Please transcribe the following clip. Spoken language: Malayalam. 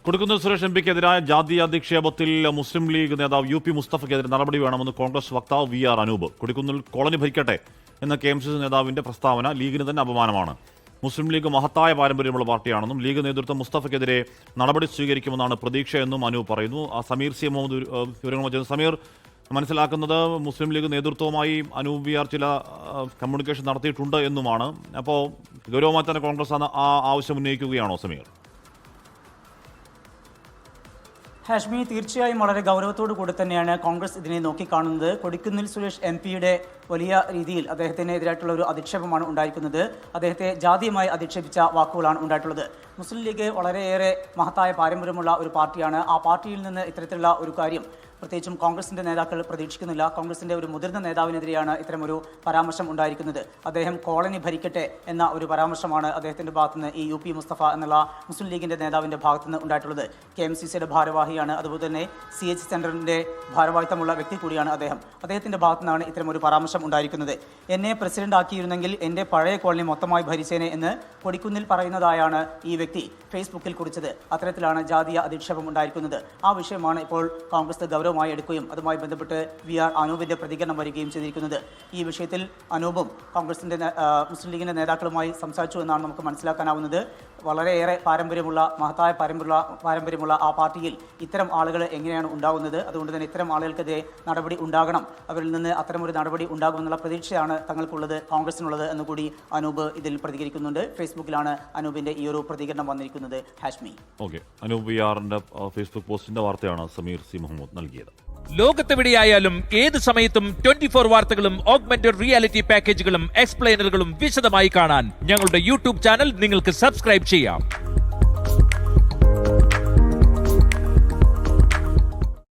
കൊടുക്കുന്ന സുരേഷ് എംപിക്കെതിരായ ജാതീയ അധിക്ഷേപത്തിൽ മുസ്ലിം ലീഗ് നേതാവ് UP മുസ്തഫയ്ക്കെതിരെ നടപടി വേണമെന്ന് കോൺഗ്രസ് വക്താവ് VR അനൂപ്. കൊടിക്കുന്നിൽ കോളനി ഭരിക്കട്ടെ എന്ന KMCC നേതാവിന്റെ പ്രസ്താവന ലീഗിന് തന്നെ അപമാനമാണ്. മുസ്ലിം ലീഗ് മഹത്തായ പാരമ്പര്യമുള്ള പാർട്ടിയാണെന്നും ലീഗ് നേതൃത്വം മുസ്തഫയ്ക്കെതിരെ നടപടി സ്വീകരിക്കുമെന്നാണ് പ്രതീക്ഷയെന്നും അനൂപ് പറയുന്നു. സമീർ C. മുഹമ്മദ് വിവരങ്ങൾ സമീർ, മനസ്സിലാക്കുന്നത് മുസ്ലിം ലീഗ് നേതൃത്വവുമായി അനൂപ് VR ചില കമ്മ്യൂണിക്കേഷൻ നടത്തിയിട്ടുണ്ട് എന്നുമാണ്. അപ്പോൾ ഗൗരവമായി തന്നെ കോൺഗ്രസ് ആ ആവശ്യം ഉന്നയിക്കുകയാണോ സമീർ? ഹാഷ്മി, തീർച്ചയായും വളരെ ഗൗരവത്തോടു കൂടി തന്നെയാണ് കോൺഗ്രസ് ഇതിനെ നോക്കിക്കാണുന്നത്. കൊടിക്കുന്നിൽ സുരേഷ് MP വലിയ രീതിയിൽ അദ്ദേഹത്തിനെതിരായിട്ടുള്ള ഒരു അധിക്ഷേപമാണ് ഉണ്ടായിരിക്കുന്നത്. അദ്ദേഹത്തെ ജാതീയമായി അധിക്ഷേപിച്ച വാക്കുകളാണ് ഉണ്ടായിട്ടുള്ളത്. മുസ്ലിം ലീഗ് വളരെയേറെ മഹത്തായ പാരമ്പര്യമുള്ള ഒരു പാർട്ടിയാണ്. ആ പാർട്ടിയിൽ നിന്ന് ഇത്തരത്തിലുള്ള ഒരു കാര്യം പ്രത്യേകിച്ചും കോൺഗ്രസിന്റെ നേതാക്കൾ പ്രതീക്ഷിക്കുന്നില്ല. കോൺഗ്രസിന്റെ ഒരു മുതിർന്ന നേതാവിനെതിരെയാണ് ഇത്തരമൊരു പരാമർശം ഉണ്ടായിരിക്കുന്നത്. അദ്ദേഹം കോളനി ഭരിക്കട്ടെ എന്ന ഒരു പരാമർശമാണ് അദ്ദേഹത്തിന്റെ ഭാഗത്തുനിന്ന് ഈ UP മുസ്തഫ എന്നുള്ള മുസ്ലിം ലീഗിന്റെ നേതാവിന്റെ ഭാഗത്തുനിന്ന് ഉണ്ടായിട്ടുള്ളത്. KMCCയുടെ ഭാരവാഹിയാണ്, അതുപോലെ തന്നെ CH സെന്ററിന്റെ ഭാരവാഹിത്വമുള്ള വ്യക്തി കൂടിയാണ് അദ്ദേഹം. അദ്ദേഹത്തിന്റെ ഭാഗത്തുനിന്നാണ് ഇത്തരം ഒരു പരാമർശം ഉണ്ടായിരിക്കുന്നത്. എന്നെ പ്രസിഡന്റ് ആക്കിയിരുന്നെങ്കിൽ എന്റെ പഴയ കോളനി മൊത്തമായി ഭരിച്ചേനെ എന്ന് കൊടിക്കുന്നിൽ പറയുന്നതായാണ് ഈ വ്യക്തി ഫേസ്ബുക്കിൽ കുറിച്ചത്. അത്തരത്തിലാണ് ജാതീയ അധിക്ഷേപം ഉണ്ടായിരിക്കുന്നത്. ആ വിഷയമാണ് ഇപ്പോൾ കോൺഗ്രസ് ഗൗരവമായി എടുക്കുകയും അതുമായി ബന്ധപ്പെട്ട് VR അനൂപിന്റെ പ്രതികരണം വരികയും ചെയ്തിരിക്കുന്നത്. ഈ വിഷയത്തിൽ അനൂപും കോൺഗ്രസിന്റെ മുസ്ലിം ലീഗിന്റെ നേതാക്കളുമായി സംസാരിച്ചു എന്നാണ് നമുക്ക് മനസ്സിലാക്കാനാവുന്നത്. വളരെയേറെ പാരമ്പര്യമുള്ള മഹത്തായ പാരമ്പര്യമുള്ള ആ പാർട്ടിയിൽ ഇത്തരം ആളുകൾ എങ്ങനെയാണ് ഉണ്ടാകുന്നത്? അതുകൊണ്ട് തന്നെ ഇത്തരം ആളുകൾക്കെതിരെ നടപടി ഉണ്ടാകണം, അവരിൽ നിന്ന് അത്തരമൊരു നടപടി ഉണ്ടാകുമെന്നുള്ള പ്രതീക്ഷയാണ് തങ്ങൾക്കുള്ളത്, കോൺഗ്രസിനുള്ളത് എന്നുകൂടി അനൂപ് ഇതിൽ പ്രതികരിക്കുന്നുണ്ട്. ഫേസ്ബുക്കിലാണ് അനൂപിന്റെ ഈ ഒരു പ്രതികരണം വന്നിരിക്കുന്നത്. ഹാഷ്മി, അനൂപ് VRന്റെ ഫേസ്ബുക്ക് പോസ്റ്റിന്റെ വാർത്തയാണ് സമീർ C. മുഹമ്മദ് നൽകിയത്. ലോകത്തെവിടെയായാലും ഏത് സമയത്തും 24 വാർത്തകളും ഓഗ്മെന്റഡ് റിയാലിറ്റി പാക്കേജുകളും എക്സ്പ്ലെയിനറുകളും വിശദമായി കാണാൻ ഞങ്ങളുടെ YouTube ചാനൽ നിങ്ങൾക്ക് സബ്സ്ക്രൈബ് ചെയ്യാം.